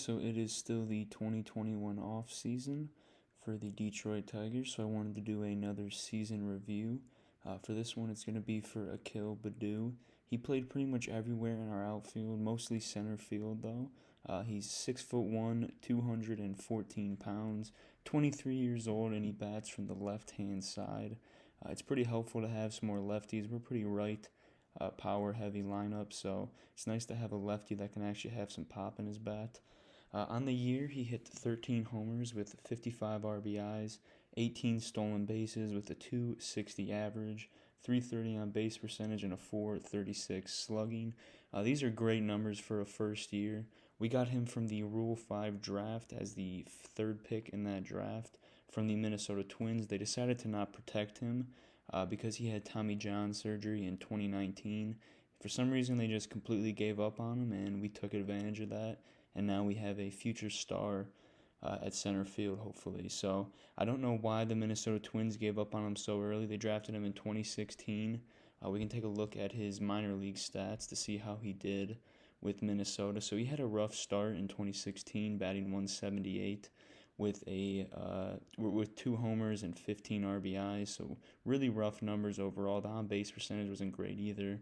So it is still the 2021 off season for the Detroit Tigers, so I wanted to do another season review. For this one, it's going to be for Akil Baddoo. He played pretty much everywhere in our outfield, mostly center field though. He's 6'1", 214 pounds, 23 years old, and he bats from the left-hand side. It's pretty helpful to have some more lefties. We're pretty power heavy lineup, so it's nice to have a lefty that can actually have some pop in his bat. On the year, he hit 13 homers with 55 RBIs, 18 stolen bases with a 260 average, 330 on base percentage, and a 436 slugging. These are great numbers for a first year. We got him from the Rule 5 draft as the third pick in that draft from the Minnesota Twins. They decided to not protect him because he had Tommy John surgery in 2019. For some reason, they just completely gave up on him, and we took advantage of that. And now we have a future star at center field, hopefully. So I don't know why the Minnesota Twins gave up on him so early. They drafted him in 2016. We can take a look at his minor league stats to see how he did with Minnesota. So he had a rough start in 2016, batting 178 with 2 homers and 15 RBIs. So really rough numbers overall. The on-base percentage wasn't great either.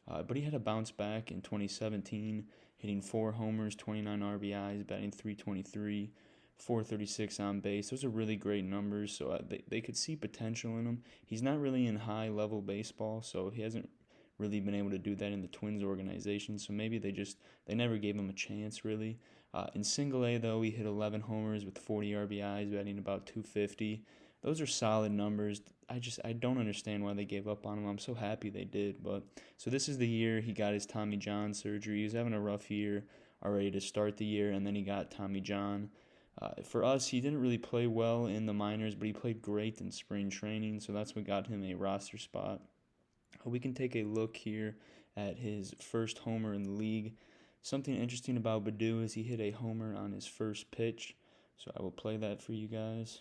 But he had a bounce back in 2017, hitting 4 homers, 29 RBIs, batting 323, 436 on base. Those are really great numbers, so they could see potential in him. He's not really in high-level baseball, so he hasn't really been able to do that in the Twins organization, so maybe they never gave him a chance, really. In single A, though, he hit 11 homers with 40 RBIs, batting about 250. Those are solid numbers. I don't understand why they gave up on him. I'm so happy they did. But so this is the year he got his Tommy John surgery. He was having a rough year already to start the year, and then he got Tommy John. For us, he didn't really play well in the minors, but he played great in spring training, so that's what got him a roster spot. We can take a look here at his first homer in the league. Something interesting about Baddoo is he hit a homer on his first pitch, so I will play that for you guys.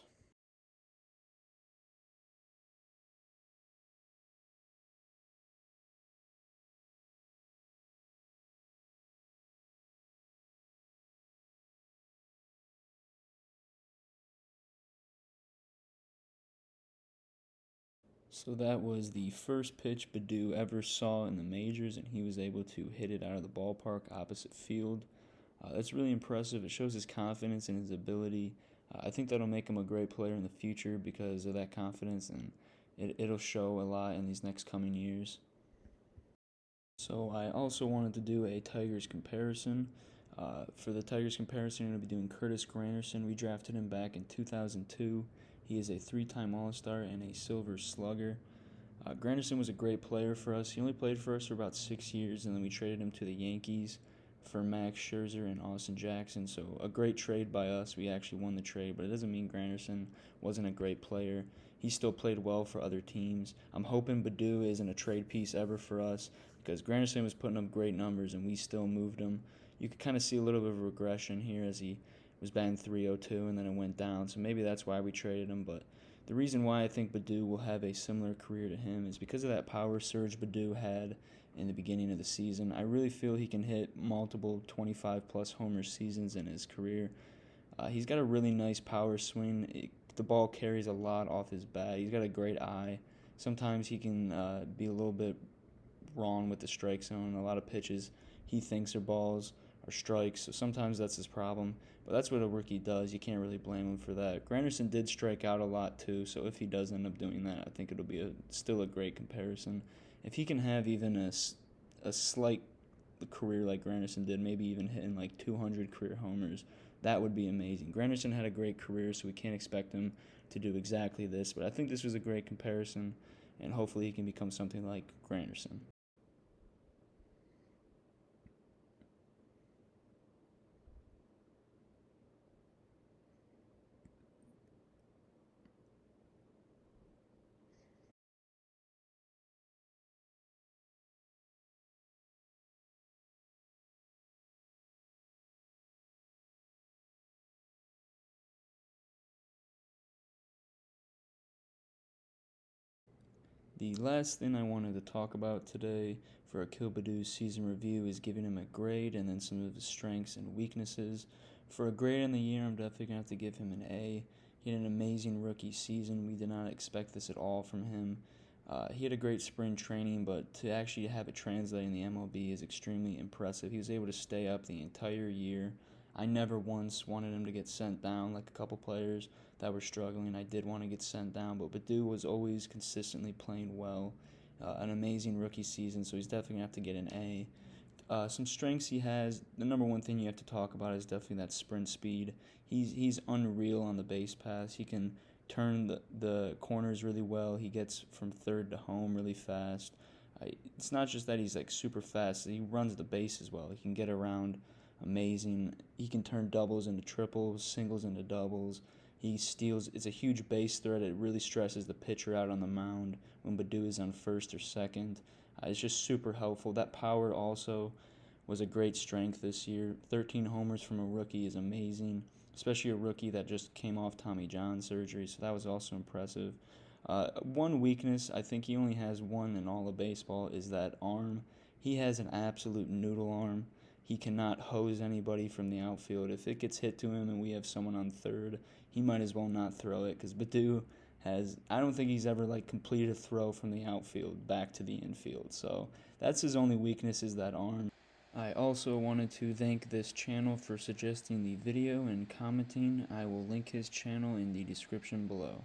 So that was the first pitch Baddoo ever saw in the majors, and he was able to hit it out of the ballpark opposite field. That's really impressive. It shows his confidence and his ability. I think that'll make him a great player in the future because of that confidence, and it'll show a lot in these next coming years. So I also wanted to do a Tigers comparison. For the Tigers comparison, I'm going to be doing Curtis Granderson. We drafted him back in 2002. He is a 3-time All-Star and a Silver Slugger. Granderson was a great player for us. He only played for us for about 6 years, and then we traded him to the Yankees for Max Scherzer and Austin Jackson. So a great trade by us. We actually won the trade, but it doesn't mean Granderson wasn't a great player. He still played well for other teams. I'm hoping Baddoo isn't a trade piece ever for us because Granderson was putting up great numbers and we still moved him. You could kind of see a little bit of regression here as he was batting 302 and then it went down. So maybe that's why we traded him. But the reason why I think Baddoo will have a similar career to him is because of that power surge Baddoo had in the beginning of the season. I really feel he can hit multiple 25-plus homer seasons in his career. He's got a really nice power swing. The ball carries a lot off his bat. He's got a great eye. Sometimes he can be a little bit wrong with the strike zone. A lot of pitches he thinks are balls or strikes, so sometimes that's his problem. But that's what a rookie does. You can't really blame him for that. Granderson did strike out a lot too, so if he does end up doing that, I think it'll be still a great comparison. If he can have even a slight career like Granderson did, maybe even hitting like 200 career homers, that would be amazing. Granderson had a great career, so we can't expect him to do exactly this, but I think this was a great comparison, and hopefully he can become something like Granderson. The last thing I wanted to talk about today for Akil Baddoo's season review is giving him a grade and then some of his strengths and weaknesses. For a grade in the year, I'm definitely going to have to give him an A. He had an amazing rookie season. We did not expect this at all from him. He had a great spring training, but to actually have it translate in the MLB is extremely impressive. He was able to stay up the entire year. I never once wanted him to get sent down like a couple players that were struggling. I did want to get sent down, but Baddoo was always consistently playing well. An amazing rookie season, so he's definitely going to have to get an A. Some strengths he has. The number one thing you have to talk about is definitely that sprint speed. He's unreal on the base pass. He can turn the corners really well. He gets from third to home really fast. It's not just that he's like super fast. He runs the base as well. He can get around amazing. He can turn doubles into triples, singles into doubles. He steals. It's a huge base threat. It really stresses the pitcher out on the mound when Baddoo is on first or second. It's just super helpful. That power also was a great strength this year. 13 homers from a rookie is amazing, especially a rookie that just came off Tommy John surgery, so that was also impressive. One weakness, I think he only has one in all of baseball, is that arm. He has an absolute noodle arm. He cannot hose anybody from the outfield. If it gets hit to him and we have someone on third, he might as well not throw it, because Baddoo I don't think he's ever like completed a throw from the outfield back to the infield. So that's his only weakness, is that arm. I also wanted to thank this channel for suggesting the video and commenting. I will link his channel in the description below.